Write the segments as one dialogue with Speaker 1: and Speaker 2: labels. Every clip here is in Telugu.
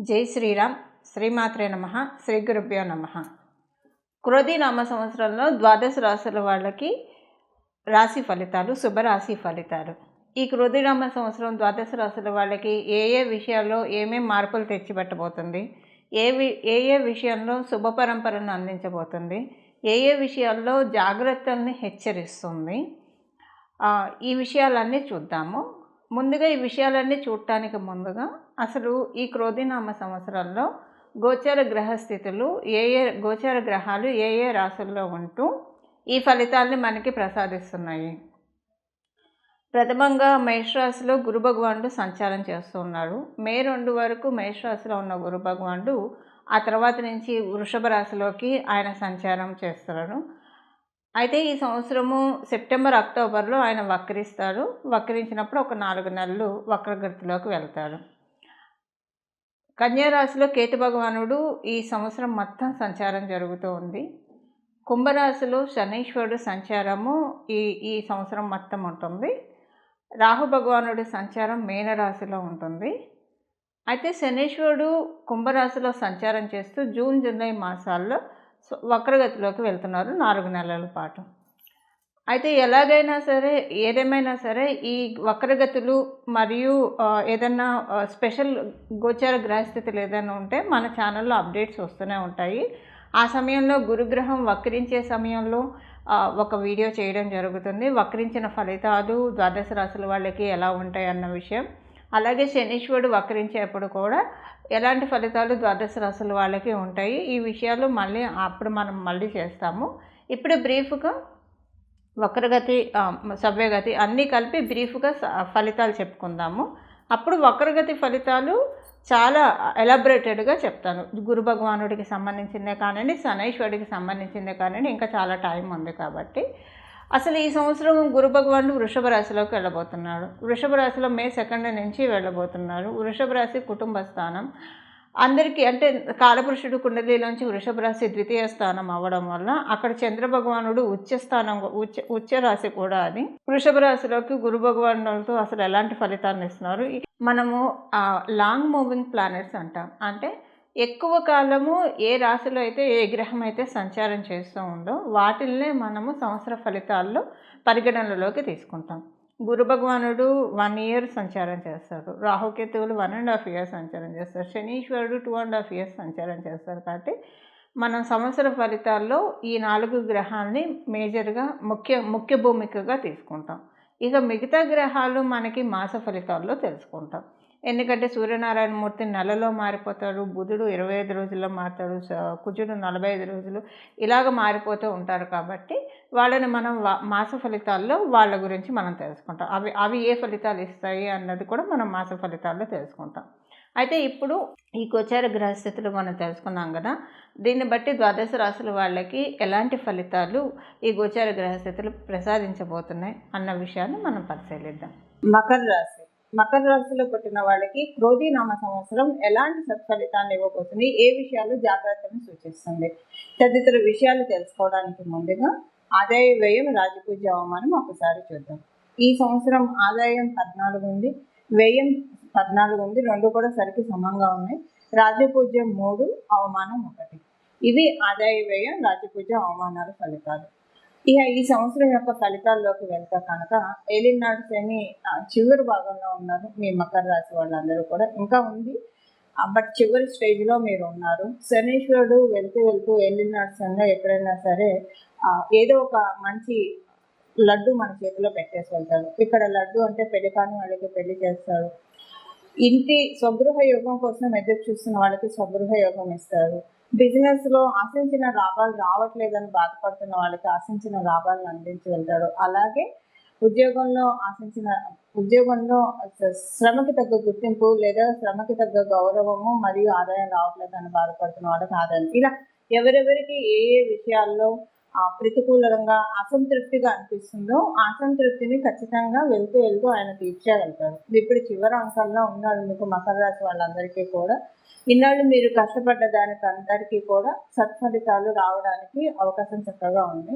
Speaker 1: జై శ్రీరామ్. శ్రీమాత్రే నమః. శ్రీ గురుభ్యో నమః. క్రోధి నామ సంవత్సరంలో ద్వాదశ రాశుల వాళ్ళకి రాశి ఫలితాలు, శుభరాశి ఫలితాలు. ఈ క్రోధి నామ సంవత్సరం ద్వాదశ రాశుల వాళ్ళకి ఏ విషయాల్లో ఏమేం మార్పులు తెచ్చిపెట్టబోతుంది, ఏ విషయంలో శుభ పరంపరను అందించబోతుంది, ఏ విషయాల్లో జాగ్రత్తల్ని హెచ్చరిస్తుంది, ఈ విషయాలన్నీ చూద్దాము. ముందుగా ఈ విషయాలన్నీ చూడటానికి ముందుగా అసలు ఈ క్రోధినామ సంవత్సరాల్లో గోచర గ్రహస్థితులు గోచర గ్రహాలు ఏ రాశుల్లో ఉంటూ ఈ ఫలితాలని మనకి ప్రసాదిస్తున్నాయి. ప్రథమంగా మేషరాశిలో గురు భగవానుడు సంచారం చేస్తూ ఉన్నాడు. మే 2 వరకు మేషరాశిలో ఉన్న గురు భగవానుడు ఆ తర్వాత నుంచి వృషభ రాశిలోకి ఆయన సంచారం చేస్తున్నాడు. అయితే ఈ సంవత్సరము సెప్టెంబర్, అక్టోబర్లో ఆయన వక్రిస్తాడు. వక్రించినప్పుడు ఒక 4 నెలలు వక్రగతిలోకి వెళ్తాడు. కన్యారాశిలో కేతు భగవానుడు ఈ సంవత్సరం మొత్తం సంచారం జరుగుతూ ఉంది. కుంభరాశిలో శనీశ్వరుడు సంచారము ఈ సంవత్సరం మొత్తం ఉంటుంది. రాహు భగవానుడి సంచారం మీనరాశిలో ఉంటుంది. అయితే శనీశ్వరుడు కుంభరాశిలో సంచారం చేస్తూ జూన్, జూలై మాసాల్లో వక్రగతిలోకి వెళ్తున్నారు 4 నెలల పాటు. అయితే ఏదేమైనా సరే ఈ వక్రగతులు మరియు ఏదన్నా స్పెషల్ గోచార గ్రహస్థితులు ఏదైనా ఉంటే మన ఛానల్లో అప్డేట్స్ వస్తూనే ఉంటాయి. ఆ సమయంలో గురుగ్రహం వక్రించే సమయంలో ఒక వీడియో చేయడం జరుగుతుంది. వక్రించిన ఫలితాలు ద్వాదశ రాశుల వాళ్ళకి ఎలా ఉంటాయి అన్న విషయం, అలాగే శనీశ్వరుడు వక్రించేప్పుడు కూడా ఎలాంటి ఫలితాలు ద్వాదశ రాశుల వాళ్ళకి ఉంటాయి, ఈ విషయాలు మనం మళ్ళీ చేస్తాము. ఇప్పుడు బ్రీఫ్గా వక్రగతి, సవ్యగతి అన్నీ కలిపి బ్రీఫ్గా ఫలితాలు చెప్పుకుందాము. అప్పుడు వక్రగతి ఫలితాలు చాలా ఎలాబరేటెడ్గా చెప్తాను. గురు భగవానుడికి సంబంధించిందే కానివ్వండి, శనైశ్వరుడికి సంబంధించిందే కానివ్వండి, ఇంకా చాలా టైం ఉంది కాబట్టి. అసలు ఈ సంవత్సరం గురు భగవానుడు వృషభ రాశిలోకి వెళ్ళబోతున్నాడు. వృషభ రాశిలో మే 2 నుంచి వెళ్ళబోతున్నాడు. వృషభ రాశి కుటుంబ స్థానం. అందరికీ అంటే కాలపురుషుడు కుండలిలోంచి వృషభ రాశి ద్వితీయ స్థానం అవ్వడం వల్ల అక్కడ చంద్ర భగవానుడు ఉచ్చ రాశి కూడా అది. వృషభ రాశిలోకి గురు భగవానులతో అసలు ఎలాంటి ఫలితాలను ఇస్తున్నారు. మనము లాంగ్ మూవింగ్ ప్లానెట్స్ అంటాం. అంటే ఎక్కువ కాలము ఏ రాశిలో అయితే ఏ గ్రహం అయితే సంచారం చేస్తూ ఉందో వాటిల్నే మనము సంవత్సర ఫలితాల్లో పరిగణనలోకి తీసుకుంటాం. గురు భగవానుడు 1 year సంచారం చేస్తారు. రాహుకేతువులు 1.5 years సంచారం చేస్తారు. శనీశ్వరుడు 2.5 years సంచారం చేస్తారు. కాబట్టి మనం సంవత్సర ఫలితాల్లో ఈ 4 గ్రహాలని మేజర్గా ముఖ్య భూమికగా తీసుకుంటాం. ఇక మిగతా గ్రహాలు మనకి మాస ఫలితాల్లో తెలుసుకుంటాం. ఎందుకంటే సూర్యనారాయణమూర్తి నెలలో మారిపోతాడు, బుధుడు 25 రోజుల్లో మారుతాడు, కుజుడు 45 రోజులు ఇలాగ మారిపోతూ ఉంటారు. కాబట్టి వాళ్ళని మనం మాస ఫలితాల్లో వాళ్ళ గురించి మనం తెలుసుకుంటాం. అవి ఏ ఫలితాలు ఇస్తాయి అన్నది కూడా మనం మాస ఫలితాల్లో తెలుసుకుంటాం. అయితే ఇప్పుడు ఈ గోచార గ్రహస్థితులు మనం తెలుసుకున్నాం కదా, దీన్ని బట్టి ద్వాదశ రాశుల వాళ్ళకి ఎలాంటి ఫలితాలు ఈ గోచార గ్రహస్థితులు ప్రసాదించబోతున్నాయి అన్న విషయాన్ని మనం పరిశీలిద్దాం. మకర రాశిలో పుట్టిన వాళ్ళకి క్రోధి నామ సంవత్సరం ఎలాంటి సత్ఫలితాన్ని ఇవ్వబోతుంది, ఏ విషయాలు జాగ్రత్తను సూచిస్తుంది తదితర విషయాలు తెలుసుకోవడానికి ముందుగా ఆదాయ వ్యయం, రాజపూజ్య అవమానం ఒకసారి చూద్దాం. ఈ సంవత్సరం ఆదాయం 14 ఉంది, వ్యయం 14 ఉంది, 2 కూడా సరికి సమంగా ఉన్నాయి. రాజపూజ్యం 3, అవమానం 1. ఇవి ఆదాయ వ్యయం, రాజపూజ్య అవమానాల ఫలితాలు. ఇక ఈ సంవత్సరం యొక్క ఫలితాల్లోకి వెళ్తే కనుక ఏలినాడు శని చివరి భాగంలో ఉన్నారు మీ మకర రాశి వాళ్ళందరూ కూడా. ఇంకా ఉంది బట్ చివరి స్టేజ్లో మీరు ఉన్నారు. శనీశ్వరుడు వెళ్తూ ఏలినాడు శనిలో ఎప్పుడైనా సరే ఏదో ఒక మంచి లడ్డు మన చేతిలో పెట్టేసి వెళ్తాడు. ఇక్కడ లడ్డు అంటే పెళ్లి కాని వాళ్ళకి పెళ్లి చేస్తాడు. ఇంటి స్వగృహ యోగం కోసం ఎదురు చూస్తున్న వాళ్ళకి స్వగృహ యోగం ఇస్తారు. బిజినెస్లో ఆశించిన లాభాలు రావట్లేదని బాధపడుతున్న వాళ్ళకి ఆశించిన లాభాలను అందించి వెళ్తాడు. అలాగే ఉద్యోగంలో శ్రమకి తగ్గ గుర్తింపు లేదా శ్రమకి తగ్గ గౌరవము మరియు ఆదాయం రావట్లేదని బాధపడుతున్న వాళ్ళకి ఆదాయం, ఇలా ఎవరెవరికి ఏ విషయాల్లో ప్రతికూలంగా అసంతృప్తిగా అనిపిస్తుందో ఆ అసంతృప్తిని ఖచ్చితంగా వెళ్తూ ఆయన తీర్చేయగలుగుతారు. ఇప్పుడు చివరి అంకంలో ఉన్నాడు మీకు మకర రాశి వాళ్ళందరికీ కూడా. ఇన్నాళ్ళు మీరు కష్టపడ్డ దానికి అందరికీ కూడా సత్ఫలితాలు రావడానికి అవకాశం చక్కగా ఉంది.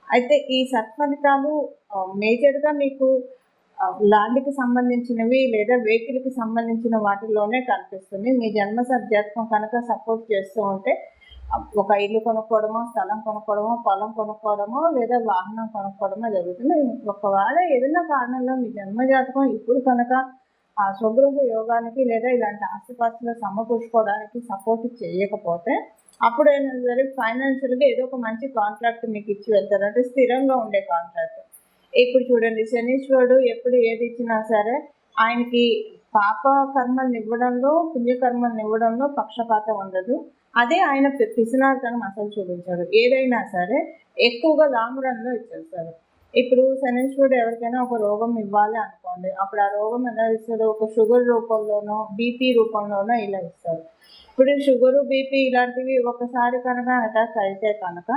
Speaker 1: అయితే ఈ సత్ఫలితాలు మేజర్గా మీకు ల్యాండ్‌కి సంబంధించినవి లేదా వెహికల్‌కి సంబంధించిన వాటిల్లోనే కనిపిస్తుంది. మీ జన్మ జాతకం కనుక సపోర్ట్ చేస్తూ ఉంటే ఒక ఇల్లు కొనుక్కోవడమో, స్థలం కొనుక్కోవడమో, పొలం కొనుక్కోవడమో లేదా వాహనం కొనుక్కోవడమో జరుగుతుంది. ఒకవేళ ఏదైనా కారణంలో మీ జన్మ జాతకం ఇప్పుడు కనుక ఆ స్వగృహ యోగానికి లేదా ఇలాంటి ఆస్తిపాస్తులు సమకూర్చుకోవడానికి సపోర్ట్ చేయకపోతే అప్పుడైనా సరే ఫైనాన్షియల్‌గా ఏదో ఒక మంచి కాంట్రాక్ట్ మీకు ఇచ్చి వెళ్తారు. అంటే స్థిరంగా ఉండే కాంట్రాక్ట్. ఇప్పుడు చూడండి శనీశ్వరుడు ఎప్పుడు ఏది ఇచ్చినా సరే ఆయనకి పాప కర్మల్ని ఇవ్వడంలో, పుణ్యకర్మల్ని ఇవ్వడంలో పక్షపాతం ఉండదు. అదే ఆయన పిసినారితనం అసలు చూపించాడు. ఏదైనా సరే ఎక్కువగా లాంగ్ రన్‌లో ఇచ్చేస్తాడు. ఇప్పుడు శనీశ్వరుడు ఎవరికైనా ఒక రోగం ఇవ్వాలి అనుకోండి. అప్పుడు ఆ రోగం ఎలా ఇస్తాడు? ఒక షుగర్ రూపంలోనో, బీపీ రూపంలోనో ఇలా ఇస్తాడు. ఇప్పుడు షుగరు, బీపీ ఇలాంటివి ఒకసారి కనుక అటాక్ అయితే కనుక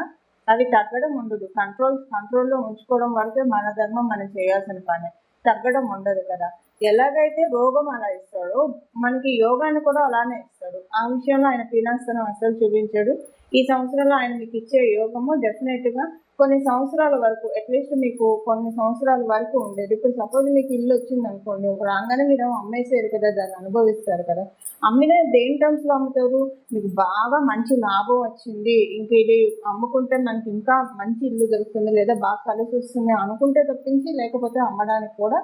Speaker 1: అవి తగ్గడం ఉండదు. కంట్రోల్‌లో ఉంచుకోవడం వరకే మన ధర్మం మనం చేయాల్సిన పని. తగ్గడం ఉండదు కదా! ఎలాగైతే రోగం అలా ఇస్తాడో మనకి యోగాన్ని కూడా అలానే ఇస్తాడు. ఆ విషయంలో ఆయన పీనాస్తనం అస్సలు చూపించడు. ఈ సంవత్సరంలో ఆయన మీకు ఇచ్చే యోగము డెఫినెట్‌గా కొన్ని సంవత్సరాల వరకు అట్‌లీస్ట్ మీకు కొన్ని సంవత్సరాల వరకు ఉండేది. ఇప్పుడు సపోజ్ మీకు ఇల్లు వచ్చిందనుకోండి. రాగానే మీరు అమ్మేసారు కదా! దాన్ని అనుభవిస్తారు కదా! అమ్మిన దేని టర్మ్స్‌లో అమ్ముతారు? మీకు బాగా మంచి లాభం వచ్చింది. ఇంక ఇది అమ్ముకుంటే మనకి ఇంకా మంచి ఇల్లు దొరుకుతుంది లేదా బాగా కలిసొస్తుంది అనుకుంటే తప్పించి లేకపోతే అమ్మడానికి కూడా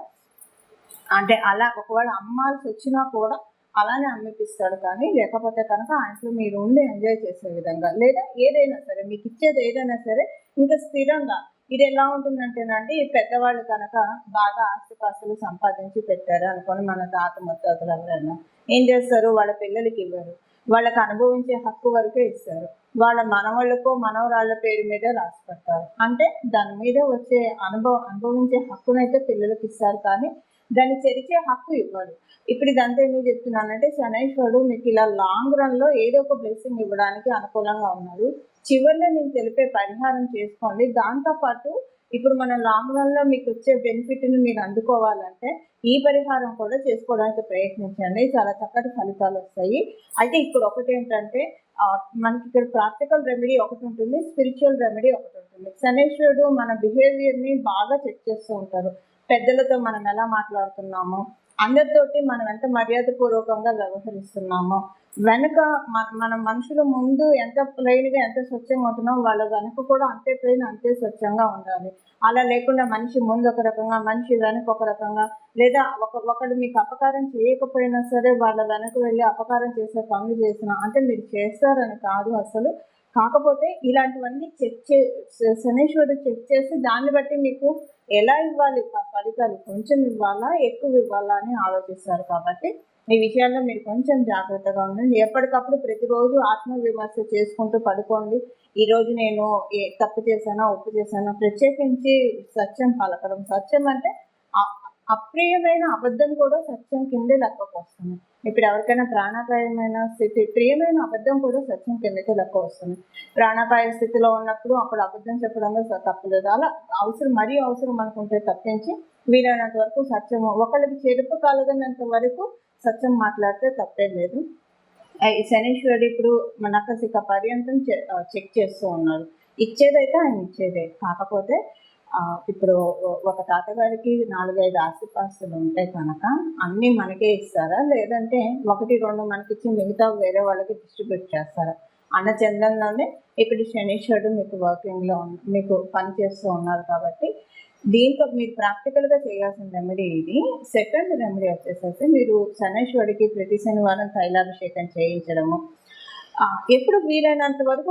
Speaker 1: అంటే అలా ఒకవేళ అమ్మాల్సి వచ్చినా కూడా అలానే అమ్మిపిస్తాడు. కానీ లేకపోతే కనుక ఆయనలో మీరు ఉండి ఎంజాయ్ చేసే విధంగా లేదా ఏదైనా సరే మీకు ఇచ్చేది ఏదైనా సరే ఇంకా స్థిరంగా ఇది ఎలా ఉంటుందంటేనండి ఈ పెద్దవాళ్ళు కనుక బాగా ఆస్తిపాస్తులు సంపాదించి పెట్టారు అనుకోని మన తాత ముత్తాతలు ఎవరైనా ఏం చేస్తారు? వాళ్ళ పిల్లలకి ఇవ్వరు. వాళ్ళకి అనుభవించే హక్కు వరకే ఇస్తారు. వాళ్ళ మనవాళ్ళకో మనవరాళ్ళ పేరు మీదే రాసి పెడతారు. అంటే దాని మీద వచ్చే అనుభవించే హక్కునైతే పిల్లలకి ఇస్తారు కానీ దాన్ని చెరిచే హక్కు ఇవ్వడు. ఇప్పుడు ఇదంతా ఎందుకు చెప్తున్నానంటే శనైశ్వరుడు మీకు ఇలా లాంగ్ రన్‌లో ఏదో ఒక బ్లెస్సింగ్ ఇవ్వడానికి అనుకూలంగా ఉన్నాడు. చివరిలో నేను తెలిపే పరిహారం చేసుకోండి. దాంతో పాటు ఇప్పుడు మన లాంగ్ రన్‌లో మీకు వచ్చే బెనిఫిట్‌ని మీరు అందుకోవాలంటే ఈ పరిహారం కూడా చేసుకోవడానికి ప్రయత్నించండి. చాలా చక్కటి ఫలితాలు వస్తాయి. అయితే ఇక్కడ ఒకటేంటంటే మనకి ఇక్కడ ప్రాక్టికల్ రెమెడీ ఒకటి ఉంటుంది. స్పిరిచువల్ రెమెడీ ఒకటి ఉంటుంది. శనైశ్వరుడు మన బిహేవియర్‌ని బాగా చెక్ చేస్తూ ఉంటారు. పెద్దలతో మనం ఎలా మాట్లాడుతున్నామో, అందరితోటి మనం ఎంత మర్యాదపూర్వకంగా వ్యవహరిస్తున్నామో, వెనక మన మనుషుల ముందు ఎంత ప్లెయిన్‌గా ఎంత స్వచ్ఛంగా ఉంటున్నామో వాళ్ళ వెనక కూడా అంతే ప్లెయిన్ అంతే స్వచ్ఛంగా ఉండాలి. అలా లేకుండా మనిషి ముందు ఒక రకంగా, మనిషి వెనక ఒక రకంగా లేదా ఒకడు మీకు అపకారం చేయకపోయినా సరే వాళ్ళ వెనక వెళ్ళి అపకారం చేసే పనులు చేసినా అంటే మీరు చేస్తారని కాదు అసలు. కాకపోతే ఇలాంటివన్నీ శనీశ్వరుడు చెక్ చేసి దాన్ని బట్టి మీకు ఎలా ఇవ్వాలి ఫలితాలు కొంచెం ఇవ్వాలా ఎక్కువ ఇవ్వాలా అని ఆలోచిస్తారు. కాబట్టి ఈ విషయాల్లో మీరు కొంచెం జాగ్రత్తగా ఉండండి. ఎప్పటికప్పుడు ప్రతిరోజు ఆత్మవిమర్శ చేసుకుంటూ పడుకోండి. ఈరోజు నేను తప్పు చేశానా ఒప్పు చేశానా ప్రత్యేకించి సత్యం పలకడం. సత్యం అంటే అప్రియమైన అబద్ధం కూడా సత్యం కిందే లెక్కకు వస్తుంది. ఇప్పుడు ఎవరికైనా ప్రాణాపాయమైన స్థితి ప్రియమైన అబద్ధం కూడా సత్యం కిందకే లెక్క వస్తుంది. ప్రాణాపాయ స్థితిలో ఉన్నప్పుడు అప్పుడు అబద్ధం చెప్పడంలో తప్పులేదు. అలా మరీ అవసరం అనుకుంటే తప్పించి వీలైనంత వరకు సత్యము ఒకళ్ళకి చెరుపు కలగనంత వరకు సత్యం మాట్లాడితే తప్పేం లేదు. శనీశ్వరుడు ఇప్పుడు నఖశిఖ పర్యంతం చెక్ చేస్తూ ఉన్నారు. ఇచ్చేదైతే ఆయన ఇచ్చేదే. కాకపోతే ఇప్పుడు ఒక తాతగారికి 4, 5 ఆస్తిపాస్తులు ఉంటాయి కనుక అన్నీ మనకే ఇస్తారా? లేదంటే 1, 2 మనకిచ్చి మిగతా వేరే వాళ్ళకి డిస్ట్రిబ్యూట్ చేస్తారా? అన్న చందంలోనే ఇప్పుడు శనీశ్వరుడు మీకు వర్కింగ్‌లో మీకు పని చేస్తూ ఉన్నారు కాబట్టి దీంతో మీరు ప్రాక్టికల్‌గా చేయాల్సిన రెమెడీ ఇది. సెకండ్ రెమెడీ వచ్చేసేసి మీరు శనైశ్వరుడికి ప్రతి శనివారం తైలాభిషేకం చేయించడము. ఎప్పుడు వీలైనంత వరకు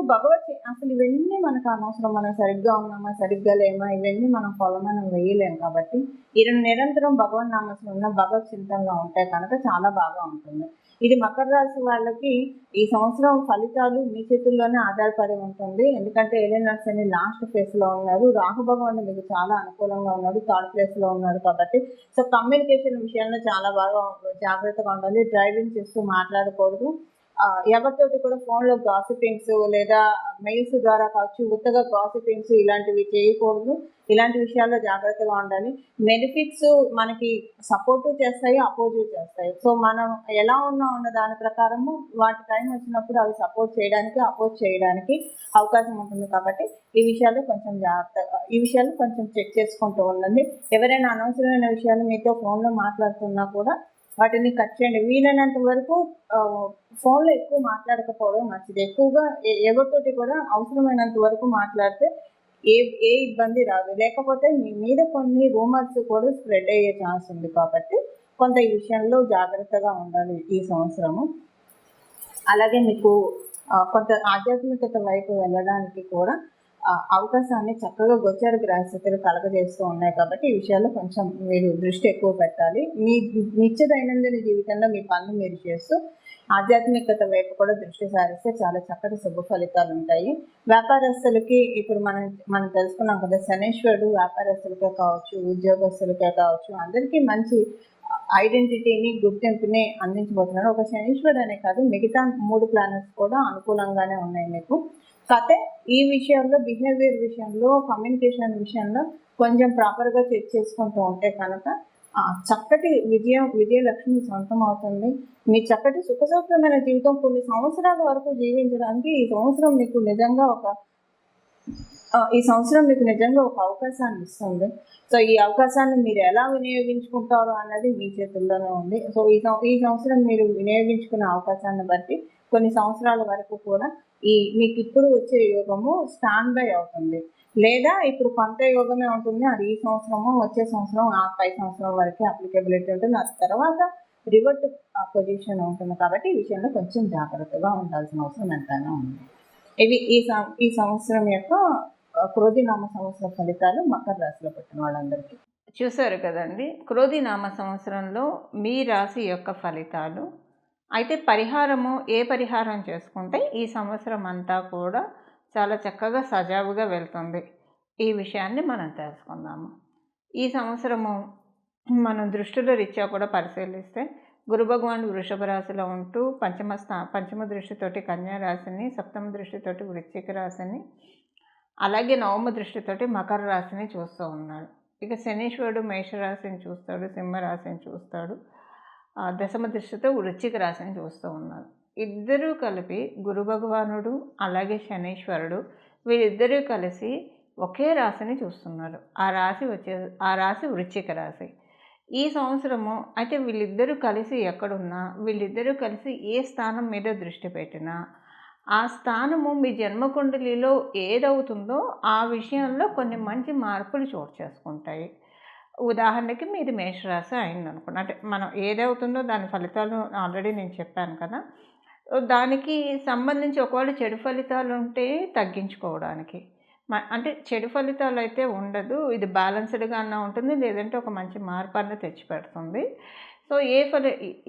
Speaker 1: అసలు ఇవన్నీ మనకు అనవసరం. మనం సరిగ్గా ఉన్నామా సరిగ్గా లేమా ఇవన్నీ మనం కొలమానం వేయలేం కాబట్టి నిరంతరం భగవన్నామస్మరణ భగవత్ చింతనలో ఉంటే కనుక చాలా బాగా ఉంటుంది. ఇది మకర రాశి వాళ్ళకి ఈ సంవత్సరం ఫలితాలు మీ చేతుల్లోనే ఆధారపడి ఉంటుంది. ఎందుకంటే ఏలినాటి శని లాస్ట్ ఫేజ్‌లో ఉన్నారు. రాహు భగవానుడు మీకు చాలా అనుకూలంగా ఉన్నాడు. థర్డ్ ప్లేస్‌లో ఉన్నాడు కాబట్టి కమ్యూనికేషన్ విషయంలో చాలా బాగా జాగ్రత్తగా ఉండాలి. డ్రైవింగ్ చేస్తూ మాట్లాడకూడదు. ఎవరితోటి కూడా ఫోన్‌లో గాసిపింగ్స్ లేదా మెయిల్స్ ద్వారా కావచ్చు, ఉత్తగా గాసిపింగ్స్ ఇలాంటివి చేయకూడదు. ఇలాంటి విషయాల్లో జాగ్రత్తగా ఉండాలి. బెనిఫిట్స్ మనకి సపోర్టు చేస్తాయి, అపోజు చేస్తాయి. సో, మనం ఎలా ఉన్నాం అన్న దాని ప్రకారము వాటి టైం వచ్చినప్పుడు అవి సపోర్ట్ చేయడానికి, అపోజ్ చేయడానికి అవకాశం ఉంటుంది కాబట్టి ఈ విషయాలు కొంచెం చెక్ చేసుకుంటూ ఉండండి. ఎవరైనా అనవసరమైన విషయాలు మీతో ఫోన్‌లో మాట్లాడుతున్నా కూడా వాటిని కట్ చేయండి. వీలైనంత వరకు ఫోన్‌లో ఎక్కువ మాట్లాడకపోవడం మంచిది. ఎక్కువగా ఎవరితోటి కూడా అవసరమైనంత వరకు మాట్లాడితే ఏ ఏ ఇబ్బంది రాదు. లేకపోతే మీ మీద కొన్ని రూమర్స్ కూడా స్ప్రెడ్ అయ్యే ఛాన్స్ ఉంది కాబట్టి కొంత ఈ విషయంలో జాగ్రత్తగా ఉండాలి ఈ సంవత్సరము. అలాగే మీకు కొంత ఆధ్యాత్మికత వైపు వెళ్ళడానికి కూడా అవకాశాన్ని చక్కగా గోచార గ్రహస్థితులు కలగజేస్తూ ఉన్నాయి కాబట్టి ఈ విషయాల్లో కొంచెం మీరు దృష్టి ఎక్కువ పెట్టాలి. మీ నిత్య దైనందిన జీవితంలో మీ పనులు మీరు చేస్తూ ఆధ్యాత్మికత వైపు కూడా దృష్టి సారిస్తే చాలా చక్కటి శుభ ఫలితాలు ఉంటాయి. వ్యాపారస్తులకి ఇప్పుడు మనం తెలుసుకున్నాం కదా, శనీశ్వరుడు వ్యాపారస్తులకే కావచ్చు, ఉద్యోగస్తులకే కావచ్చు, అందరికీ మంచి ఐడెంటిటీని, గుర్తింపుని అందించబోతున్నారు. ఒక శనీశ్వరుడు అనే కాదు, మిగతా 3 ప్లానెట్స్ కూడా అనుకూలంగానే ఉన్నాయి మీకు. కాకపోతే ఈ విషయంలో, బిహేవియర్ విషయంలో, కమ్యూనికేషన్ విషయంలో కొంచెం ప్రాపర్గా చెక్ చేసుకుంటూ ఉంటే కనుక చక్కటి విజయలక్ష్మి సొంతం అవుతుంది. మీ చక్కటి సుఖసౌఖ్యమైన జీవితం కొన్ని సంవత్సరాల వరకు జీవించడానికి ఈ సంవత్సరం మీకు నిజంగా ఒక అవకాశాన్ని ఇస్తుంది. సో ఈ అవకాశాన్ని మీరు ఎలా వినియోగించుకుంటారో అన్నది మీ చేతుల్లోనే ఉంది. సో ఈ సంవత్సరం మీరు వినియోగించుకునే అవకాశాన్ని బట్టి కొన్ని సంవత్సరాల వరకు కూడా మీకు ఇప్పుడు వచ్చే యోగము స్టాండ్ బై అవుతుంది. లేదా ఇప్పుడు కొంత యోగమే ఉంటుంది, అది ఈ సంవత్సరము, వచ్చే సంవత్సరం, ఆ పై సంవత్సరం వరకే అప్లికేబిలిటీ ఉంటుంది. ఆ తర్వాత రివర్ట్ పొజిషన్ ఉంటుంది. కాబట్టి ఈ విషయంలో కొంచెం జాగ్రత్తగా ఉండాల్సిన అవసరం ఎంతైనా ఉంది. ఇవి ఈ సంవత్సరం యొక్క క్రోధినామ సంవత్సర ఫలితాలు మకర రాశిలో పుట్టిన వాళ్ళందరికీ. చూశారు కదండి, క్రోధినామ సంవత్సరంలో మీ రాశి యొక్క ఫలితాలు. అయితే ఏ పరిహారం చేసుకుంటే ఈ సంవత్సరం అంతా కూడా చాలా చక్కగా సజావుగా వెళ్తుంది, ఈ విషయాన్ని మనం తెలుసుకుందాము. ఈ సంవత్సరము మనం దృష్టిల రీత్యా కూడా పరిశీలిస్తే గురు భగవానుడు వృషభ రాశిలో ఉంటూ పంచమ దృష్టితోటి కన్యా రాశిని, సప్తమ దృష్టితోటి వృశ్చిక రాశిని, అలాగే నవమ దృష్టితోటి మకర రాశిని చూస్తూ ఉన్నాడు. ఇక శనీశ్వరుడు మేషరాశిని చూస్తాడు, సింహరాశిని చూస్తాడు, దశమ దృష్టితో వృశ్చిక రాశిని చూస్తూ ఉన్నారు. ఇద్దరూ కలిపి గురు భగవానుడు అలాగే శనీశ్వరుడు వీళ్ళిద్దరూ కలిసి ఒకే రాశిని చూస్తున్నారు. ఆ రాశి వృశ్చిక రాశి. ఈ సంవత్సరము అయితే వీళ్ళిద్దరూ కలిసి ఎక్కడున్నా, వీళ్ళిద్దరూ కలిసి ఏ స్థానం మీద దృష్టి పెట్టినా ఆ స్థానము మీ జన్మకుండలిలో ఏదవుతుందో ఆ విషయంలో కొన్ని మంచి మార్పులు చోటు చేసుకుంటాయి. ఉదాహరణకి మీది మేషరాశి అయిందనుకోండి, అంటే మనం ఏదవుతుందో దాని ఫలితాలు ఆల్రెడీ నేను చెప్పాను కదా. దానికి సంబంధించి ఒకవేళ చెడు ఫలితాలు ఉంటే తగ్గించుకోవడానికి, అంటే చెడు ఫలితాలు అయితే ఉండదు, ఇది బ్యాలెన్స్డ్గా అన్న ఉంటుంది, లేదంటే ఒక మంచి మార్పు అన్న తెచ్చిపెడుతుంది. సో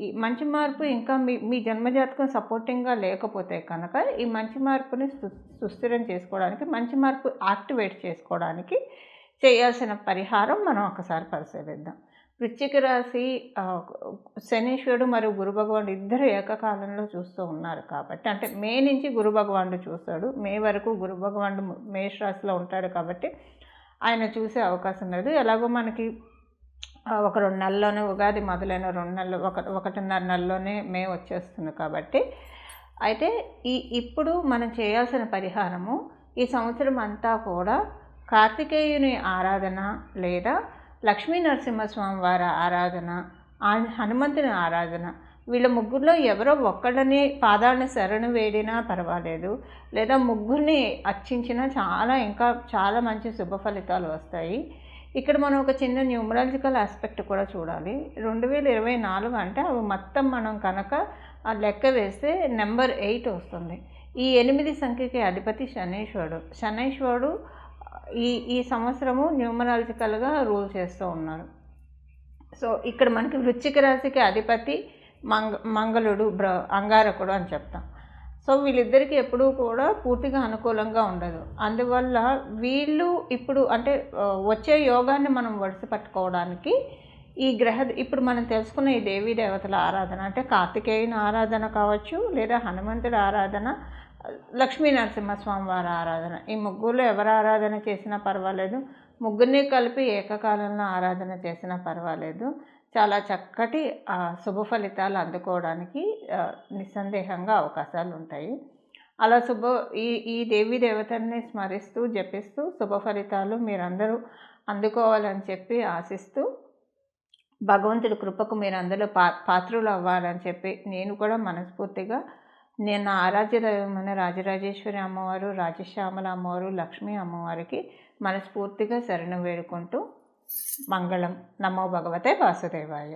Speaker 1: ఈ మంచి మార్పు ఇంకా మీ జన్మజాతకం సపోర్టింగ్గా లేకపోతే కనుక ఈ మంచి మార్పుని సుస్థిరం చేసుకోవడానికి, మంచి మార్పు యాక్టివేట్ చేసుకోవడానికి చేయాల్సిన పరిహారం మనం ఒకసారి పరిశీలిద్దాం. వృశ్చిక రాశి శనీశ్వరుడు మరియు గురు భగవానుడు ఇద్దరు ఏకకాలంలో చూస్తూ ఉన్నారు కాబట్టి, అంటే మే నుంచి గురు భగవానుడు చూస్తాడు, మే వరకు గురు భగవానుడు మేష రాశిలో ఉంటాడు కాబట్టి ఆయన చూసే అవకాశం లేదు. ఎలాగో మనకి ఒక 2 నెలల్లోనే ఉగాది మొదలైన 2 నెలలు, 1.5 నెలలోనే మే వచ్చేస్తుంది కాబట్టి, అయితే ఇప్పుడు మనం చేయాల్సిన పరిహారము ఈ సంవత్సరం అంతా కూడా కార్తికేయుని ఆరాధన లేదా లక్ష్మీ నరసింహస్వామి వారి ఆరాధన, హనుమంతుని ఆరాధన, వీళ్ళ ముగ్గురులో ఎవరో ఒక్కళ్ళని పాదాలను శరణు వేడినా పర్వాలేదు, లేదా ముగ్గురిని అర్చించినా ఇంకా చాలా మంచి శుభ ఫలితాలు వస్తాయి. ఇక్కడ మనం ఒక చిన్న న్యూమరాలజికల్ ఆస్పెక్ట్ కూడా చూడాలి. 2024 అంటే అవి మొత్తం మనం కనుక లెక్క వేస్తే నెంబర్ 8 వస్తుంది. ఈ 8 సంఖ్యకి అధిపతి శనీశ్వరుడు ఈ సంవత్సరము న్యూమరాలజికల్గా రూల్ చేస్తూ ఉన్నారు. సో ఇక్కడ మనకి వృశ్చిక రాశికి అధిపతి మంగళుడు, అంగారకుడు అని చెప్తాం. సో వీళ్ళిద్దరికీ ఎప్పుడూ కూడా పూర్తిగా అనుకూలంగా ఉండదు. అందువల్ల వీళ్ళు ఇప్పుడు అంటే వచ్చే యోగాన్ని మనం వడిసి పట్టుకోవడానికి ఇప్పుడు మనం తెలుసుకున్న ఈ దేవీ దేవతల ఆరాధన అంటే కార్తికేయుని ఆరాధన కావచ్చు, లేదా హనుమంతుడి ఆరాధన, లక్ష్మీ నరసింహస్వామి వారి ఆరాధన. ఈ ముగ్గురులో ఎవరు ఆరాధన చేసినా పర్వాలేదు, ముగ్గురిని కలిపి ఏకకాలంలో ఆరాధన చేసినా పర్వాలేదు. చాలా చక్కటి శుభ ఫలితాలు అందుకోవడానికి నిస్సందేహంగా అవకాశాలు ఉంటాయి. అలా ఈ దేవీ దేవతల్ని స్మరిస్తూ, జపిస్తూ శుభ ఫలితాలు మీరందరూ అందుకోవాలని చెప్పి ఆశిస్తూ, భగవంతుడి కృపకు మీరందరూ పాత్రులు అవ్వాలని చెప్పి నేను కూడా మనస్ఫూర్తిగా నా ఆరాధ్య దైవమైన రాజరాజేశ్వరి అమ్మవారు, రాజశ్యామల అమ్మవారు, లక్ష్మీ అమ్మవారికి మనస్ఫూర్తిగా శరణు వేడుకుంటూ మంగళం. నమో భగవతే వాసుదేవాయ.